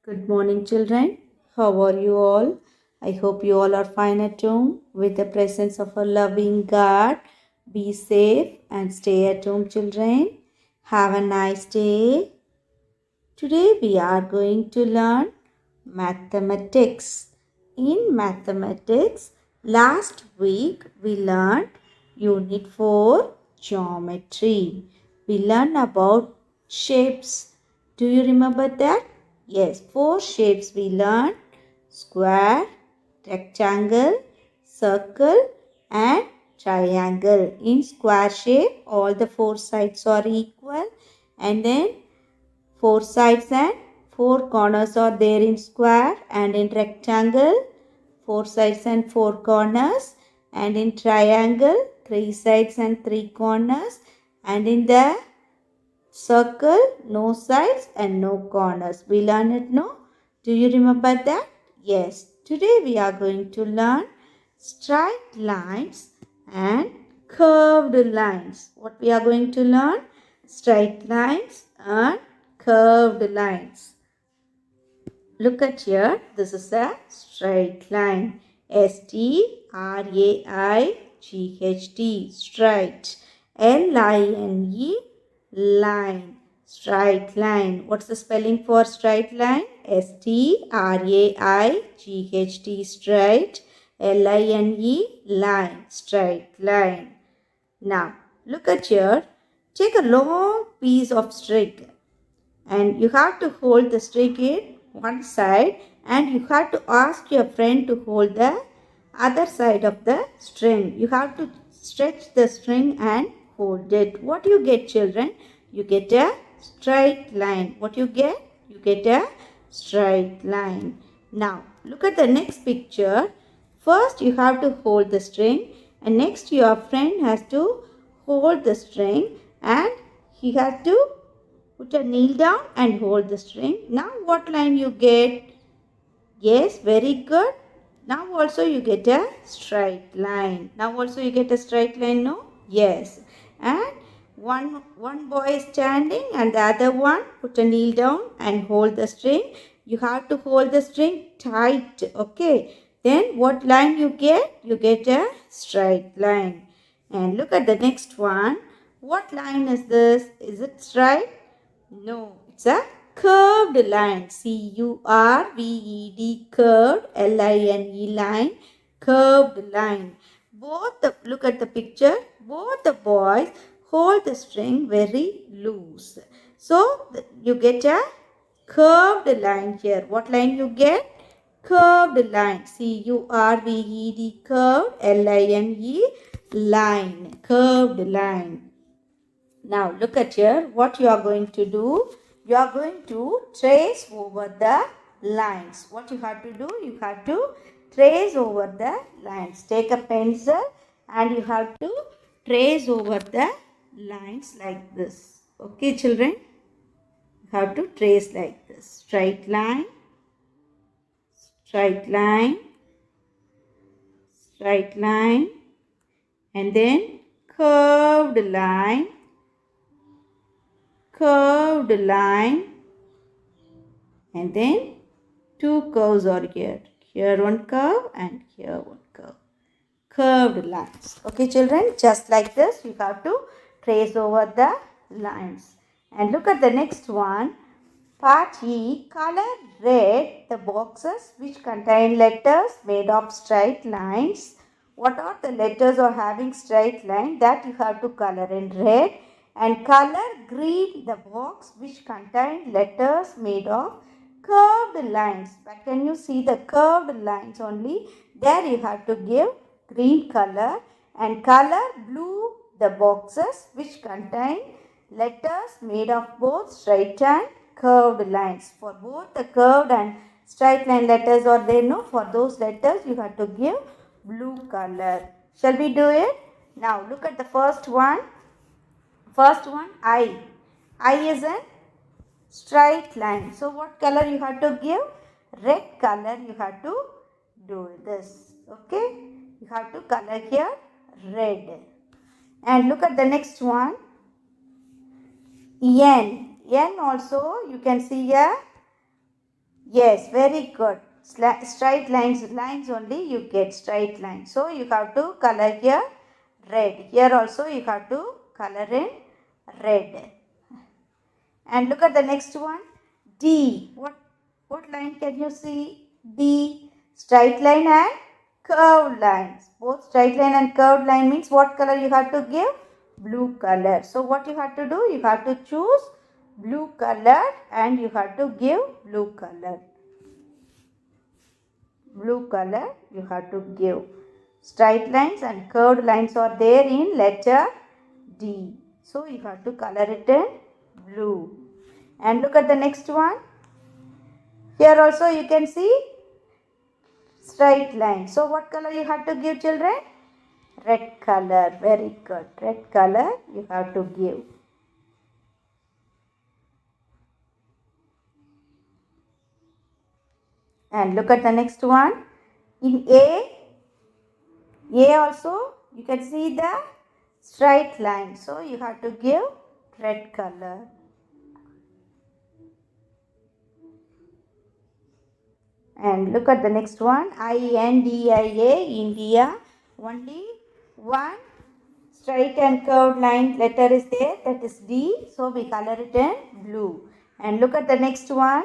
Good morning, children. How are you all? I hope you all are fine at home with the presence of a loving God. Be safe and stay at home, children. Have a nice day. Today we are going to learn mathematics. In mathematics, last week we learned Unit 4 Geometry. We learned about shapes. Do you remember that? Yes, 4 shapes we learned: square, rectangle, circle, and triangle. In square shape, all the 4 sides are equal, and then 4 sides and 4 corners are there in square, and in rectangle 4 sides and 4 corners, and in triangle 3 sides and 3 corners, and in the circle no sides and no corners. We learned it, no? Do you remember that? Yes. Today we are going to learn straight lines and curved lines. What we are going to learn? Straight lines and curved lines. Look at here. This is a straight line. S-T-R-A-I-G-H-T. Straight. L-I-N-E. Line. Straight line. What's the spelling for straight line? S-T-R-A-I-G-H-T. Straight. L-I-N-E. Line. Straight line. Now, look at here. Take a long piece of string and you have to hold the string in one side and you have to ask your friend to hold the other side of the string. You have to stretch the string and hold it. What you get, children? You get a straight line. What you get? You get a straight line. Now, look at the next picture. First, you have to hold the string, and next, your friend has to hold the string, and he has to put a nail down and hold the string. Now what line you get? Yes, very good. Now also you get a straight line. Now also you get a straight line, no? Yes. And one boy is standing and the other one put a nail down and hold the string. You have to hold the string tight. Okay. Then what line you get? You get a straight line. And look at the next one. What line is this? Is it straight? No, it's a curved line. C-U-R-V-E-D, curved, L-I-N-E, line, curved line. Look at the picture. Both the boys hold the string very loose. So you get a curved line here. What line you get? Curved line. C-U-R-V-E-D, curved, L-I-N-E, line, curved line. Now look at here what you are going to do. You are going to trace over the lines. What you have to do? You have to trace over the lines. Take a pencil and you have to trace over the lines like this. Okay, children? You have to trace like this. Straight line, straight line, straight line, and then curved line, curved line, and then two curves are here. Here one curve and here one curve. Curved lines. Okay, children, just like this, you have to trace over the lines. And look at the next one. Part E, color red the boxes which contain letters made of straight lines. What are the letters or having straight line? That you have to color in red. And color green the box which contain letters made of curved lines. But can you see the curved lines only? There you have to give green color. And color blue the boxes which contain letters made of both straight and curved lines. For both the curved and straight line letters are there, no? For those letters you have to give blue color. Shall we do it? Now look at the first one. First one, I. I is a straight line. So what color you have to give? Red color you have to do this. Okay? You have to color here red. And look at the next one. N. N also you can see a Yes, very good. Straight lines only you get straight lines. So you have to color here red. Here also you have to color in red. And look at the next one. D. What line can you see? D. Straight line and curved lines. Both straight line and curved line means what color you have to give? Blue color. So what you have to do? You have to choose blue color and you have to give blue color. Blue color you have to give. Straight lines and curved lines are there in letter D. So you have to color it in blue. And look at the next one. Here also you can see straight line. So what color you have to give, children? Red color. Very good. Red color you have to give. And look at the next one. In A also you can see the straight line. So you have to give red color. And look at the next one. India, India. Only one straight and curved line letter is there, that is D. So we color it in blue. And look at the next one.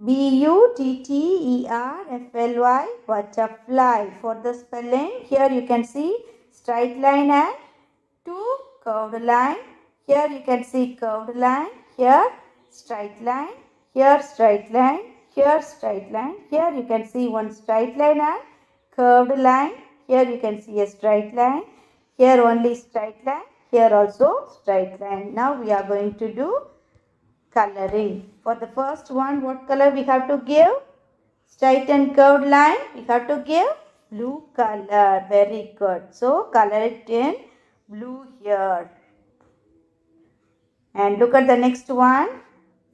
Butterfly, butterfly. For the spelling, here you can see straight line and two curved line. Here you can see curved line. Here straight line. Here straight line. Here straight line. Here you can see one straight line and curved line. Here you can see a straight line. Here only straight line. Here also straight line. Now we are going to do coloring. For the first one, what color we have to give? Straight and curved line. We have to give blue color. Very good. So color it in blue here. And look at the next one.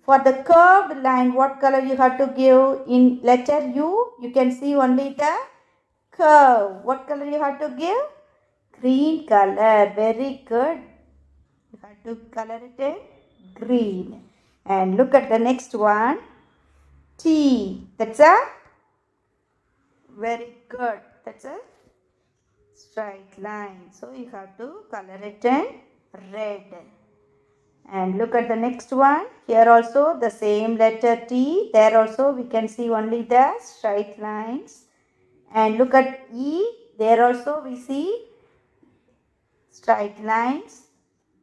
For the curved line, what color you have to give? In letter U, you can see only the curve. What color you have to give? Green color. Very good. You have to color it in green. And look at the next one. T. That's a very good. That's a straight line. So you have to color it in red. And look at the next one. Here also the same letter T. There also we can see only the straight lines. And look at E. There also we see straight lines.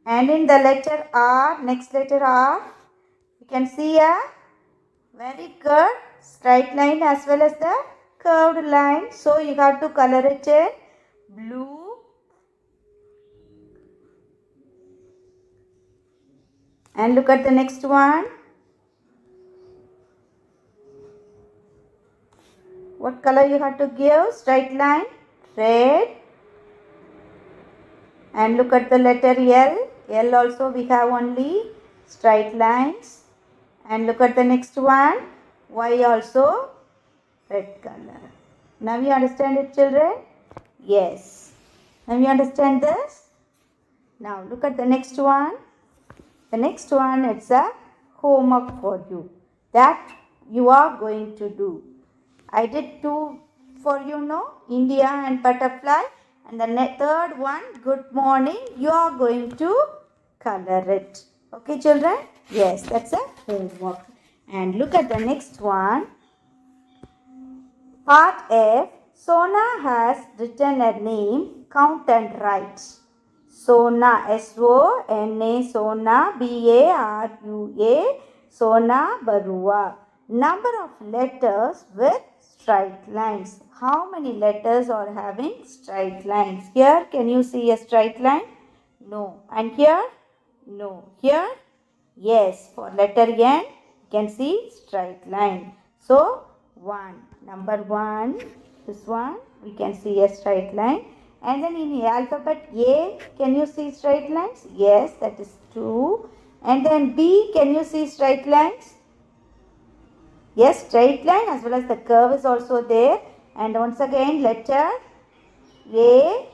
And in the letter R, next letter R, you can see a very good straight line as well as the curved line. So you have to color it in blue. And look at the next one. What color you have to give? Straight line, red. And look at the letter L. L also we have only straight lines. And look at the next one. Y also red color. Now you understand it, children? Yes. Now you understand this? Now look at the next one. The next one, it's a homework for you that you are going to do. I did two for you now, India and butterfly. And the third one, good morning, you are going to color it. Okay, children? Yes, that's a homework. And look at the next one. Part F. Sona has written a name, count and write. Sona, S-O-N-A, Sona, B-A-R-U-A, Sona Barua. Number of letters with straight lines. How many letters are having straight lines? Here, can you see a straight line? No. And here? No. Here? Yes. For letter N, you can see straight line. So, 1. Number 1, this one, we can see a straight line. And then in the alphabet A, can you see straight lines? Yes, that is 2. And then B, can you see straight lines? Yes, straight line as well as the curve is also there. And once again, letter A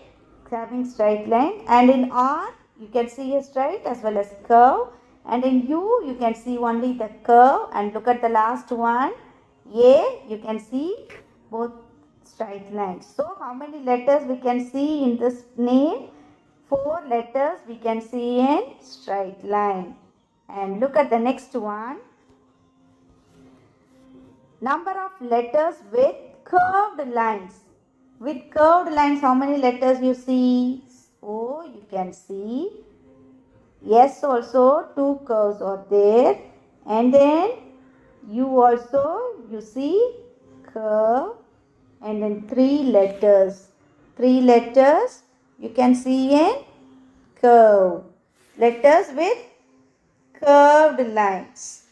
having straight line. And in R, you can see a straight as well as curve. And in U, you can see only the curve. And look at the last one. A, you can see both straight lines. So, how many letters we can see in this name? 4 letters we can see in straight line. And look at the next one. Number of letters with curved lines. With curved lines, how many letters you see? O, you can see. S also, 2 curves are there. And then U also, you see curve. And then 3 letters. 3 letters you can see in curve. Letters with curved lines.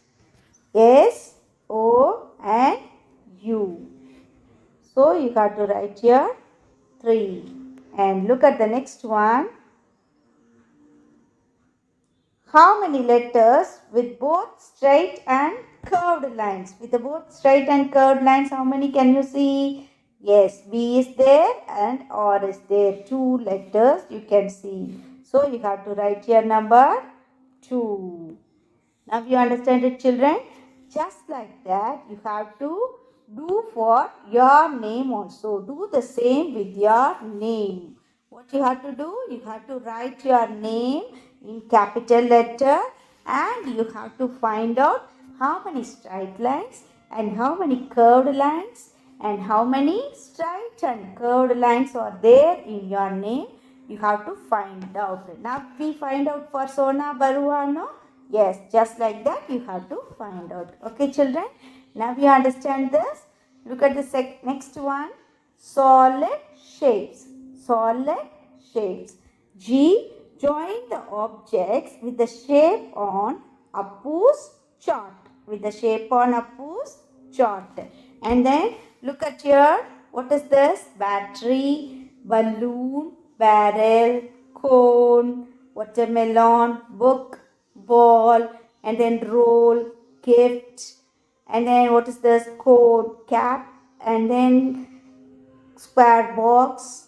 S, O and U. So you got to write here 3. And look at the next one. How many letters with both straight and curved lines? With the both straight and curved lines, how many can you see? Yes, B is there and R is there. 2 letters you can see. So you have to write here number 2. Now you understand it, children? Just like that, you have to do for your name also. Do the same with your name. What you have to do? You have to write your name in capital letter and you have to find out how many straight lines and how many curved lines and how many straight and curved lines are there in your name. You have to find out. Now we find out for Sona Baruano. Yes, just like that you have to find out. Okay, children. Now you understand this. Look at the next one. Solid shapes. Solid shapes. G. Join the objects with the shape on Appu's chart. With the shape on Appu's chart. And then look at here. What is this? Battery, balloon, barrel, cone, watermelon, book, ball, and then roll, gift, and then what is this? Code, cap, and then square box,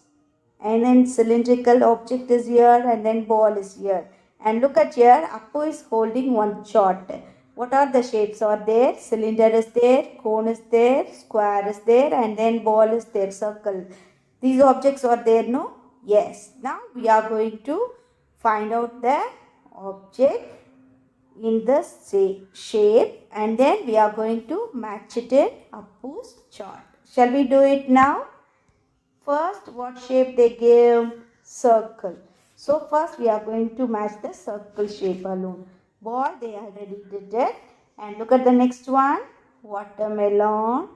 and then cylindrical object is here, and then ball is here. And look at here, Appu is holding one chart. What are the shapes are there? Cylinder is there, cone is there, square is there, and then ball is there, circle. These objects are there, no? Yes. Now we are going to find out the object in the shape and then we are going to match it in Appu's chart. Shall we do it now? First, what shape they give? Circle. So first we are going to match the circle shape alone. Ball, they already did it. And look at the next one. Watermelon.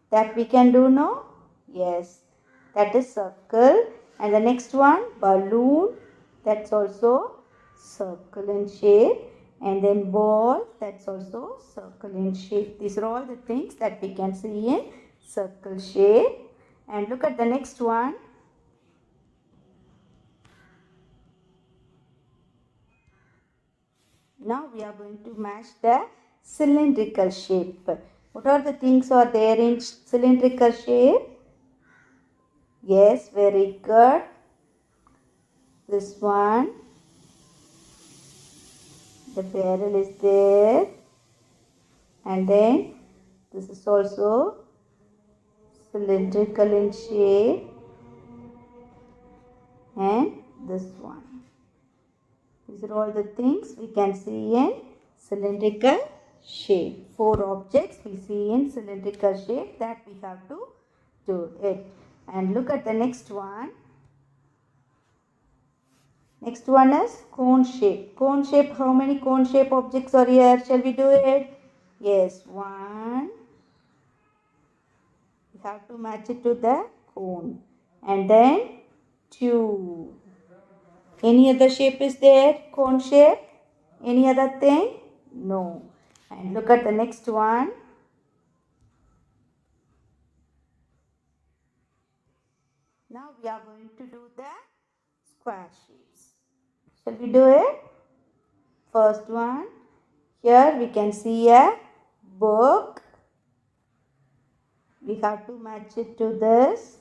That we can do now? Yes. That is circle. And the next one, balloon. That's also circle in shape. And then ball. That's also circle in shape. These are all the things that we can see in circle shape. And look at the next one. Now we are going to match the cylindrical shape. What are the things are there in cylindrical shape? Yes, very good. This one. The barrel is there. And then this is also cylindrical in shape. And this one. These are all the things we can see in cylindrical shape. 4 objects we see in cylindrical shape that we have to do it. And look at the next one. Next one is cone shape. Cone shape, how many cone shape objects are here? Shall we do it? Yes, 1. We have to match it to the cone. And then 2. Any other shape is there? Cone shape? Any other thing? No. And look at the next one. Now we are going to do the square shapes. Shall we do it? First one. Here we can see a book. We have to match it to this.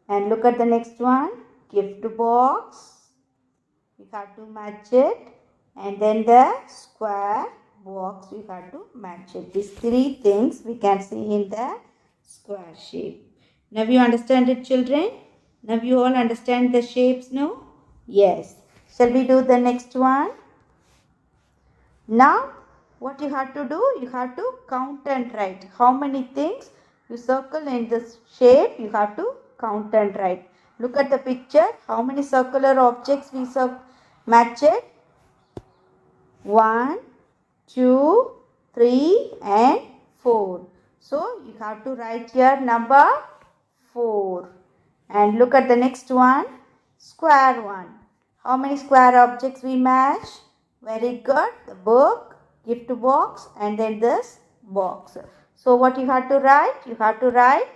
And look at the next one. Gift box. We have to match it. and then the square box we have to match it. These three things we can see in the square shape. Now you understand it, children? Now you all understand the shapes now? Yes. Shall we do the next one? Now what you have to do? You have to count and write. How many things you circle in this shape? You have to count and write. Look at the picture. How many circular objects we match it? 1, 2, 3 and 4. So you have to write here number 4. And look at the next one. Square one. How many square objects we match? Very good. The book, gift box and then this box. So what you have to write? You have to write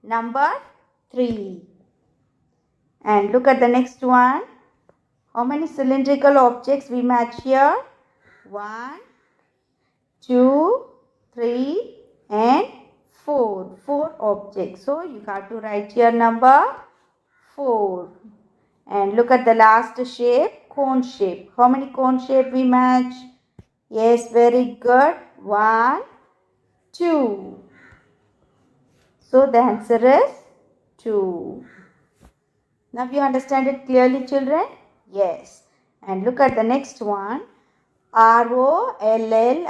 number 3. And look at the next one. How many cylindrical objects we match here? 1, 2, 3 and 4. 4 objects. So you have to write here number 4. And look at the last shape, cone shape. How many cone shape we match? Yes, very good. 1, 2. So the answer is 2. Now you understand it clearly, children? Yes. And look at the next one. ROLLING,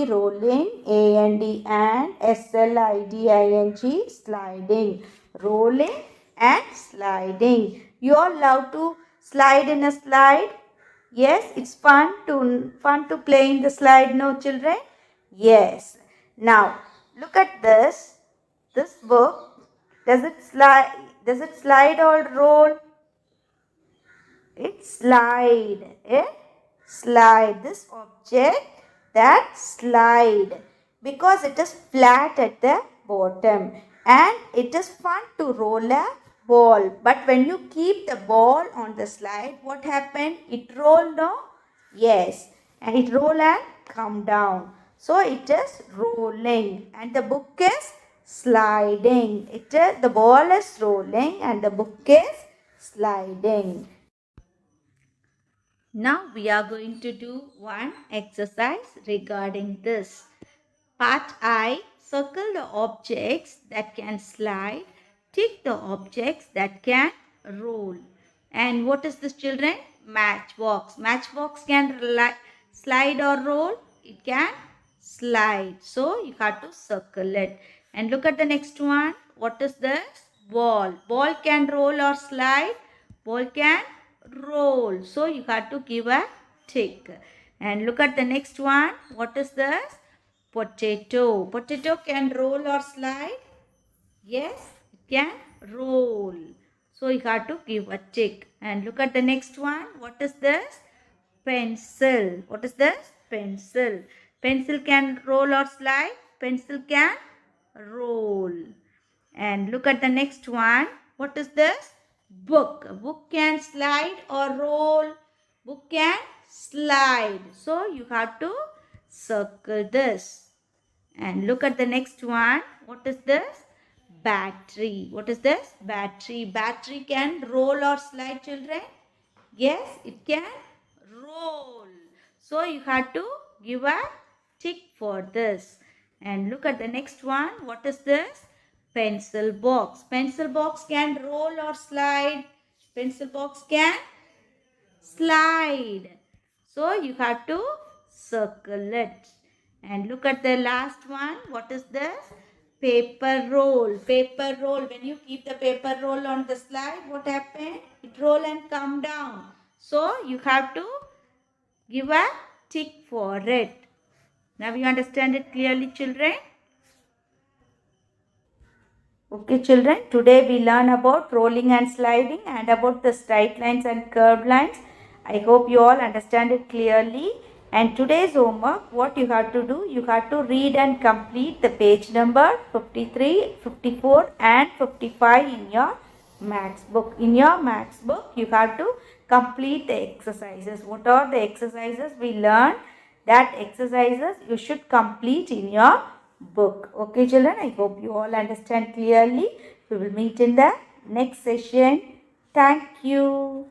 rolling, and SLIDING, sliding. Rolling and sliding. You all love to slide in a slide? Yes, it's fun to play in the slide, no children? Yes. Now look at this. This book. Does it slide or roll? It slide. Slide. This object that slide because it is flat at the bottom and it is fun to roll a ball. But when you keep the ball on the slide, what happened? It roll, no? Yes. And it roll and come down. So it is rolling and the book is sliding. The ball is rolling and the book is sliding. Now we are going to do one exercise regarding this. Part I, circle the objects that can slide, tick the objects that can roll. And what is this, children? Matchbox. Matchbox can slide or roll. It can slide. So you have to circle it. And look at the next one. What is this? Ball. Ball can roll or slide. Ball can roll. So you have to give a tick. And look at the next one. What is this? Potato. Potato can roll or slide? Yes, it can roll. So you have to give a tick. And look at the next one. What is this? Pencil. What is this? Pencil. Pencil can roll or slide? Pencil can roll. And look at the next one. What is this? Book. A book can slide or roll. Book can slide. So you have to circle this. And look at the next one. What is this? Battery. What is this? Battery. Battery can roll or slide, children? Yes, it can roll. So you have to give a tick for this. And look at the next one. What is this? Pencil box. Pencil box can roll or slide. Pencil box can slide. So you have to circle it. And look at the last one. What is this? Paper roll. Paper roll. When you keep the paper roll on the slide, what happened? It roll and come down. So you have to give a tick for it. Now you understand it clearly, children? Okay, children. Today we learn about rolling and sliding and about the straight lines and curved lines. I hope you all understand it clearly. And today's homework, what you have to do, you have to read and complete the page number 53, 54 and 55 in your maths book. In your maths book, you have to complete the exercises. What are the exercises we learned? That exercises you should complete in your book. Okay, children, I hope you all understand clearly. We will meet in the next session. Thank you.